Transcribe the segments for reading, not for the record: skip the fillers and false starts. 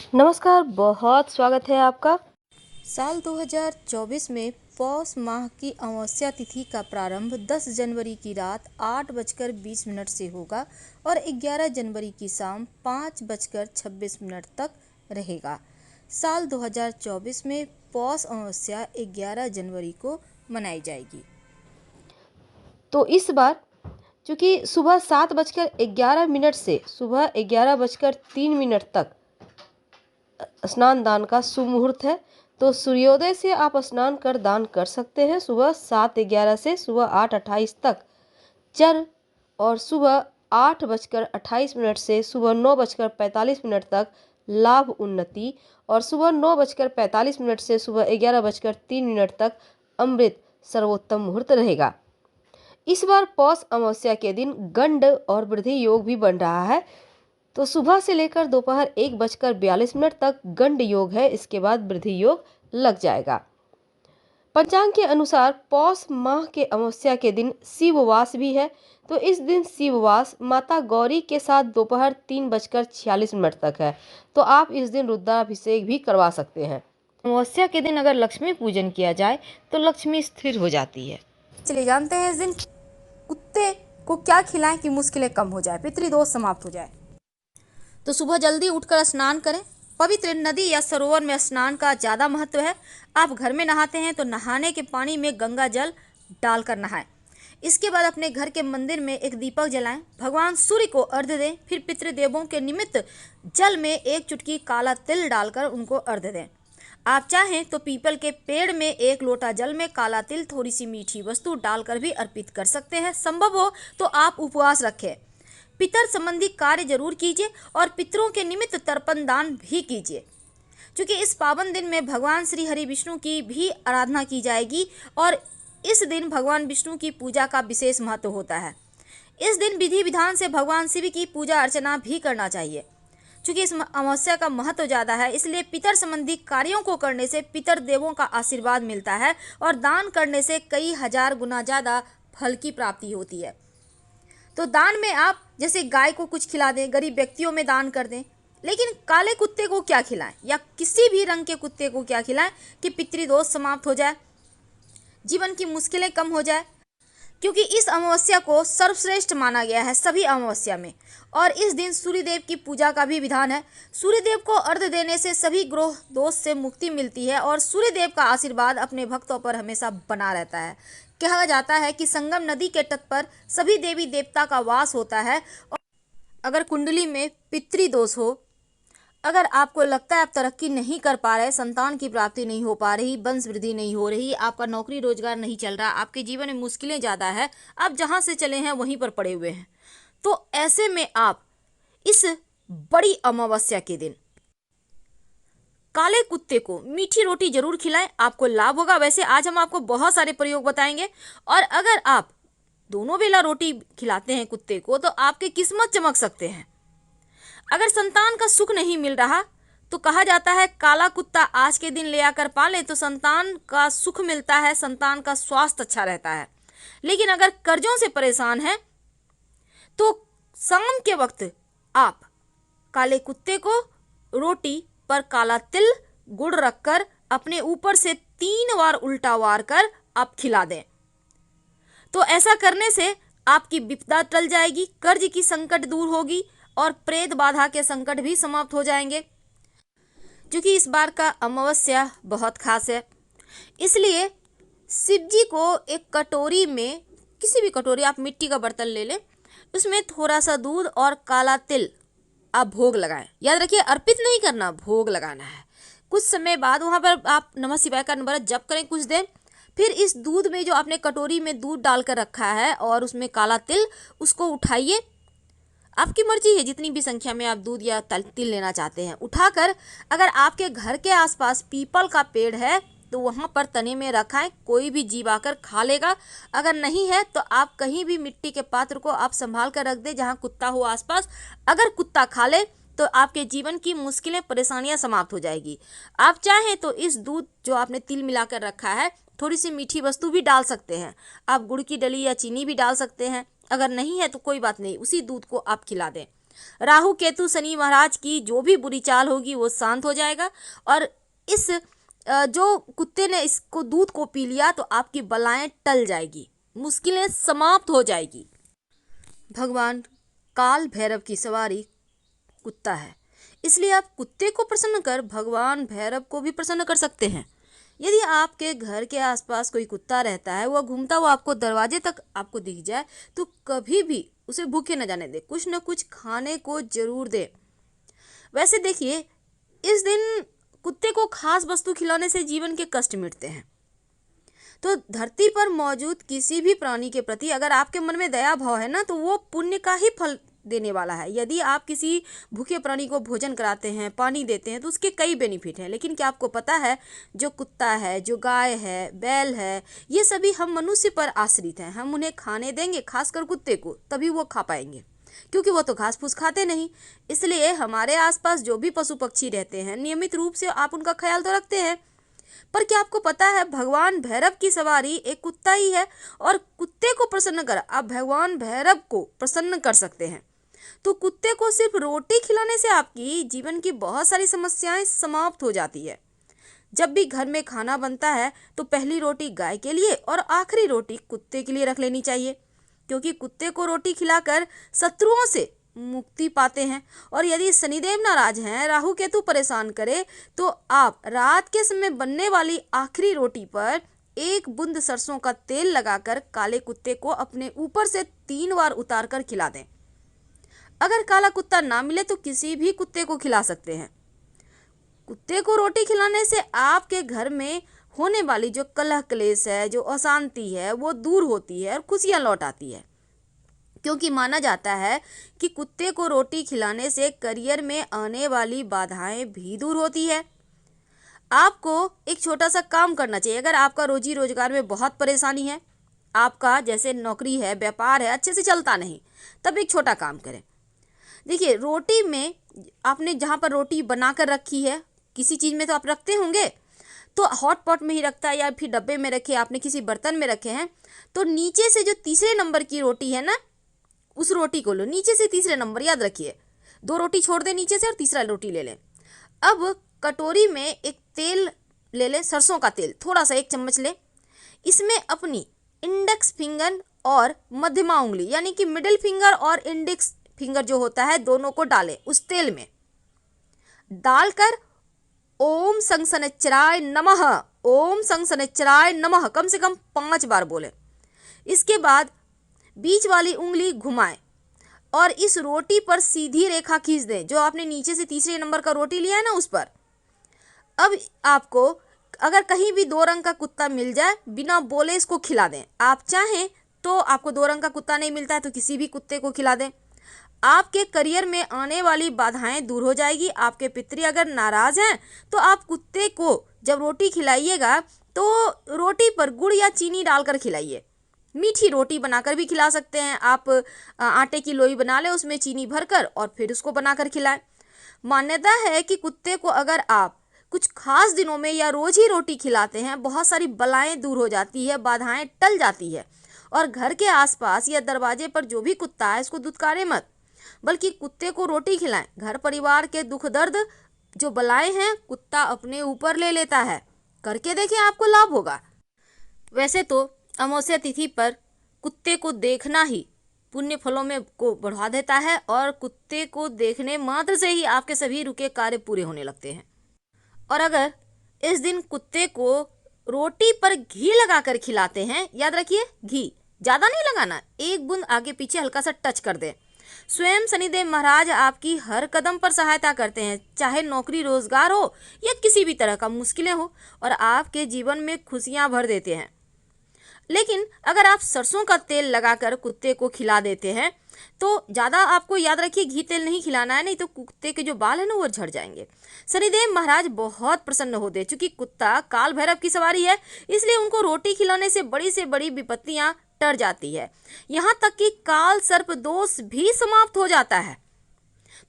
नमस्कार, बहुत स्वागत है आपका। साल 2024 में पौष माह की अमावस्या तिथि का प्रारंभ 10 जनवरी की रात 8:20 से होगा और 11 जनवरी की शाम 5:26 तक रहेगा। साल 2024 में पौष अमावस्या 11 जनवरी को मनाई जाएगी। तो इस बार चूंकि सुबह 7:11 से सुबह 11:03 तक स्नान दान का शुभ मुहूर्त है, तो सूर्योदय से आप स्नान कर दान कर सकते हैं। सुबह 7:11 से सुबह 8:28 तक चर और सुबह 8:28 से सुबह 9:45 तक लाभ उन्नति और सुबह 9:45 से सुबह 11:03 तक अमृत सर्वोत्तम मुहूर्त रहेगा। इस बार पौष अमावस्या के दिन गंड और वृद्धि योग भी बन रहा है। तो सुबह से लेकर दोपहर 1:42 तक गंड योग है, इसके बाद वृद्धि योग लग जाएगा। पंचांग के अनुसार पौष माह के अमावस्या के दिन शिववास भी है, तो इस दिन शिववास माता गौरी के साथ दोपहर 3:46 तक है। तो आप इस दिन रुद्राभिषेक भी करवा सकते हैं। अमावस्या के दिन अगर लक्ष्मी पूजन किया जाए तो लक्ष्मी स्थिर हो जाती है। चलिए जानते हैं इस दिन कुत्ते को क्या खिलाएं कि मुश्किलें कम हो जाए, पितृदोष समाप्त हो जाए। तो सुबह जल्दी उठकर स्नान करें। पवित्र नदी या सरोवर में स्नान का ज़्यादा महत्व है। आप घर में नहाते हैं तो नहाने के पानी में गंगा जल डालकर नहाएं। इसके बाद अपने घर के मंदिर में एक दीपक जलाएं, भगवान सूर्य को अर्घ्य दें, फिर पितृदेवों के निमित्त जल में एक चुटकी काला तिल डालकर उनको अर्घ्य दें। आप चाहें तो पीपल के पेड़ में एक लोटा जल में काला तिल थोड़ी सी मीठी वस्तु डालकर भी अर्पित कर सकते हैं। संभव हो तो आप उपवास रखें। पितर संबंधी कार्य जरूर कीजिए और पितरों के निमित्त तर्पण दान भी कीजिए, क्योंकि इस पावन दिन में भगवान श्री हरि विष्णु की भी आराधना की जाएगी और इस दिन भगवान विष्णु की पूजा का विशेष महत्व होता है। इस दिन विधि विधान से भगवान शिव की पूजा अर्चना भी करना चाहिए। क्योंकि इस अमावस्या का महत्व ज़्यादा है, इसलिए पितर संबंधी कार्यों को करने से पितर देवों का आशीर्वाद मिलता है और दान करने से कई हजार गुना ज़्यादा फल की प्राप्ति होती है। तो दान में आप जैसे गाय को कुछ खिला दें, गरीब व्यक्तियों में दान कर दें, लेकिन काले कुत्ते को क्या खिलाएं या किसी भी रंग के कुत्ते को क्या खिलाएं कि पितृदोष समाप्त हो जाए, जीवन की मुश्किलें कम हो जाए। क्योंकि इस अमावस्या को सर्वश्रेष्ठ माना गया है सभी अमावस्या में, और इस दिन सूर्यदेव की पूजा का भी विधान है। सूर्यदेव को अर्घ्य देने से सभी ग्रह दोष से मुक्ति मिलती है और सूर्यदेव का आशीर्वाद अपने भक्तों पर हमेशा बना रहता है। कहा जाता है कि संगम नदी के तट पर सभी देवी देवता का वास होता है। और अगर कुंडली में पितृदोष हो, अगर आपको लगता है आप तरक्की नहीं कर पा रहे, संतान की प्राप्ति नहीं हो पा रही, वंश वृद्धि नहीं हो रही, आपका नौकरी रोजगार नहीं चल रहा, आपके जीवन में मुश्किलें ज़्यादा है, आप जहाँ से चले हैं वहीं पर पड़े हुए हैं, तो ऐसे में आप इस बड़ी अमावस्या के दिन काले कुत्ते को मीठी रोटी जरूर खिलाएं, आपको लाभ होगा। वैसे आज हम आपको बहुत सारे प्रयोग बताएंगे, और अगर आप दोनों बेला रोटी खिलाते हैं कुत्ते को तो आपकी किस्मत चमक सकते हैं। अगर संतान का सुख नहीं मिल रहा तो कहा जाता है काला कुत्ता आज के दिन ले आकर पालें तो संतान का सुख मिलता है, संतान का स्वास्थ्य अच्छा रहता है। लेकिन अगर कर्जों से परेशान है तो शाम के वक्त आप काले कुत्ते को रोटी पर काला तिल गुड़ रखकर अपने ऊपर से 3 बार उल्टा वार कर आप खिला दें। तो ऐसा करने से आपकी विपदा टल जाएगी, कर्ज की संकट दूर होगी और प्रेत बाधा के संकट भी समाप्त हो जाएंगे। क्योंकि इस बार का अमावस्या बहुत खास है, इसलिए शिव जी को एक कटोरी में, किसी भी कटोरी, आप मिट्टी का बर्तन ले लें, उसमें थोड़ा सा दूध और काला तिल आप भोग लगाएं। याद रखिए अर्पित नहीं करना, भोग लगाना है। कुछ समय बाद वहाँ पर आप नमः शिवाय का नंबर जप करें कुछ देर, फिर इस दूध में जो आपने कटोरी में दूध डालकर रखा है और उसमें काला तिल, उसको उठाइए। आपकी मर्जी है जितनी भी संख्या में आप दूध या तिल लेना चाहते हैं। उठाकर अगर आपके घर के आसपास पीपल का पेड़ है तो वहाँ पर तने में रखाएं, कोई भी जीव आकर खा लेगा। अगर नहीं है तो आप कहीं भी मिट्टी के पात्र को आप संभाल कर रख दें जहाँ कुत्ता हो आसपास। अगर कुत्ता खा ले तो आपके जीवन की मुश्किलें परेशानियां समाप्त हो जाएगी। आप चाहें तो इस दूध जो आपने तिल मिलाकर रखा है थोड़ी सी मीठी वस्तु भी डाल सकते हैं, आप गुड़ की डली या चीनी भी डाल सकते हैं। अगर नहीं है तो कोई बात नहीं, उसी दूध को आप खिला दें। राहु केतु शनि महाराज की जो भी बुरी चाल होगी वो शांत हो जाएगा, और इस जो कुत्ते ने इसको दूध को पी लिया तो आपकी बलाएं टल जाएगी, मुश्किलें समाप्त हो जाएगी। भगवान काल भैरव की सवारी कुत्ता है, इसलिए आप कुत्ते को प्रसन्न कर भगवान भैरव को भी प्रसन्न कर सकते हैं। यदि आपके घर के आसपास कोई कुत्ता रहता है, वह घूमता हुआ आपको दरवाजे तक आपको दिख जाए, तो कभी भी उसे भूखे न जाने दे, कुछ न कुछ खाने को जरूर दे। वैसे देखिए, इस दिन कुत्ते को खास वस्तु खिलाने से जीवन के कष्ट मिटते हैं। तो धरती पर मौजूद किसी भी प्राणी के प्रति अगर आपके मन में दया भाव है ना, तो वो पुण्य का ही फल देने वाला है। यदि आप किसी भूखे प्राणी को भोजन कराते हैं, पानी देते हैं, तो उसके कई बेनिफिट हैं। लेकिन क्या आपको पता है, जो कुत्ता है, जो गाय है, बैल है, ये सभी हम मनुष्य पर आश्रित हैं। हम उन्हें खाने देंगे, खासकर कुत्ते को, तभी वो खा पाएंगे, क्योंकि वो तो घास फूस खाते नहीं। इसलिए हमारे आसपास जो भी पशु पक्षी रहते हैं, नियमित रूप से आप उनका ख्याल तो रखते हैं। पर क्या आपको पता है, भगवान भैरव की सवारी एक कुत्ता ही है, और कुत्ते को प्रसन्न कर आप भगवान भैरव को प्रसन्न कर सकते हैं। तो कुत्ते को सिर्फ रोटी खिलाने से आपकी जीवन की बहुत सारी समस्याएं समाप्त हो जाती है। जब भी घर में खाना बनता है तो पहली रोटी गाय के लिए और आखिरी रोटी कुत्ते के लिए रख लेनी चाहिए, क्योंकि कुत्ते को रोटी खिलाकर शत्रुओं से मुक्ति पाते हैं। और यदि शनिदेव नाराज हैं, राहु केतु परेशान करे, तो आप रात के समय बनने वाली आखिरी रोटी पर एक बूंद सरसों का तेल लगाकर काले कुत्ते को अपने ऊपर से 3 बार उतार कर खिला दें। अगर काला कुत्ता ना मिले तो किसी भी कुत्ते को खिला सकते हैं। कुत्ते को रोटी खिलाने से आपके घर में होने वाली जो कलह क्लेश है, जो अशांति है, वो दूर होती है और खुशियां लौट आती है। क्योंकि माना जाता है कि कुत्ते को रोटी खिलाने से करियर में आने वाली बाधाएं भी दूर होती है। आपको एक छोटा सा काम करना चाहिए। अगर आपका रोजी रोजगार में बहुत परेशानी है, आपका जैसे नौकरी है, व्यापार है, अच्छे से चलता नहीं, तब एक छोटा काम करें। देखिए, रोटी में आपने जहाँ पर रोटी बनाकर रखी है, किसी चीज़ में तो आप रखते होंगे, तो हॉट पॉट में ही रखता है या फिर डब्बे में रखे, आपने किसी बर्तन में रखे हैं, तो नीचे से जो तीसरे नंबर की रोटी है ना, उस रोटी को लो, नीचे से तीसरे नंबर, याद रखिए। 2 रोटी छोड़ दें नीचे से और तीसरा रोटी ले लें। अब कटोरी में एक तेल ले लें, सरसों का तेल, थोड़ा सा 1 चम्मच लें। इसमें अपनी इंडेक्स फिंगर और मध्यमा उंगली, यानी कि मिडिल फिंगर और इंडेक्स फिंगर जो होता है, दोनों को डालें उस तेल में। डालकर ओम संसनेचराय नमः, ओम संसनेचराय नमः कम से कम 5 बार बोलें। इसके बाद बीच वाली उंगली घुमाएं और इस रोटी पर सीधी रेखा खींच दें, जो आपने नीचे से तीसरे नंबर का रोटी लिया है ना, उस पर। अब आपको अगर कहीं भी 2 रंग का कुत्ता मिल जाए, बिना बोले इसको खिला दें। आप चाहें तो, आपको 2 रंग का कुत्ता नहीं मिलता है तो किसी भी कुत्ते को खिला दें। आपके करियर में आने वाली बाधाएं दूर हो जाएगी। आपके पितरी अगर नाराज हैं, तो आप कुत्ते को जब रोटी खिलाइएगा तो रोटी पर गुड़ या चीनी डालकर खिलाइए। मीठी रोटी बनाकर भी खिला सकते हैं आप। आटे की लोई बना लें, उसमें चीनी भरकर और फिर उसको बनाकर खिलाएं। मान्यता है कि कुत्ते को अगर आप कुछ खास दिनों में या रोज ही रोटी खिलाते हैं, बहुत सारी बलाएं दूर हो जाती है, बाधाएं टल जाती है। और घर के आसपास या दरवाजे पर जो भी कुत्ता है, इसको दुत्कारे मत, बल्कि कुत्ते को रोटी खिलाएं। घर परिवार के दुख दर्द जो बलाएं हैं, कुत्ता अपने ऊपर ले लेता है। करके देखें, आपको लाभ होगा। वैसे तो अमावस्या तिथि पर कुत्ते को देखना ही पुण्य फलों में को बढ़ा देता है, और कुत्ते को देखने मात्र से ही आपके सभी रुके कार्य पूरे होने लगते हैं। और अगर इस दिन कुत्ते को रोटी पर घी लगाकर खिलाते हैं, याद रखिए घी ज़्यादा नहीं लगाना, 1 बूंद आगे पीछे हल्का सा टच कर दें। स्वयं शनिदेव महाराज आपकी हर कदम पर सहायता करते हैं, चाहे नौकरी रोजगार हो या किसी भी तरह का मुश्किलें हो, और आपके जीवन में खुशियां भर देते हैं। लेकिन अगर आप सरसों का तेल लगाकर कुत्ते को खिला देते हैं, तो ज़्यादा आपको याद रखिए घी तेल नहीं खिलाना है, नहीं तो कुत्ते के जो बाल है ना, वो झड़ जाएंगे। शनिदेव महाराज बहुत प्रसन्न होते, चूंकि कुत्ता काल भैरव की सवारी है, इसलिए उनको रोटी खिलाने से बड़ी विपत्तियां टर जाती है। यहाँ तक कि काल सर्प दोष भी समाप्त हो जाता है।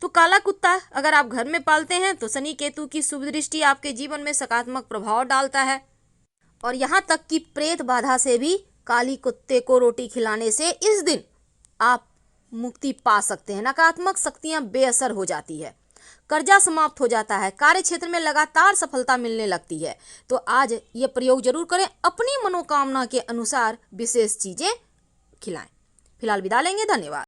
तो काला कुत्ता अगर आप घर में पालते हैं, तो शनि केतु की शुभ दृष्टि आपके जीवन में सकारात्मक प्रभाव डालता है। और यहाँ तक कि प्रेत बाधा से भी काली कुत्ते को रोटी खिलाने से इस दिन आप मुक्ति पा सकते हैं, नकारात्मक शक्तियां बेअसर हो जाती है, कर्जा समाप्त हो जाता है, कार्य क्षेत्र में लगातार सफलता मिलने लगती है। तो आज ये प्रयोग जरूर करें, अपनी मनोकामना के अनुसार विशेष चीजें खिलाएं। फिलहाल विदा लेंगे, धन्यवाद।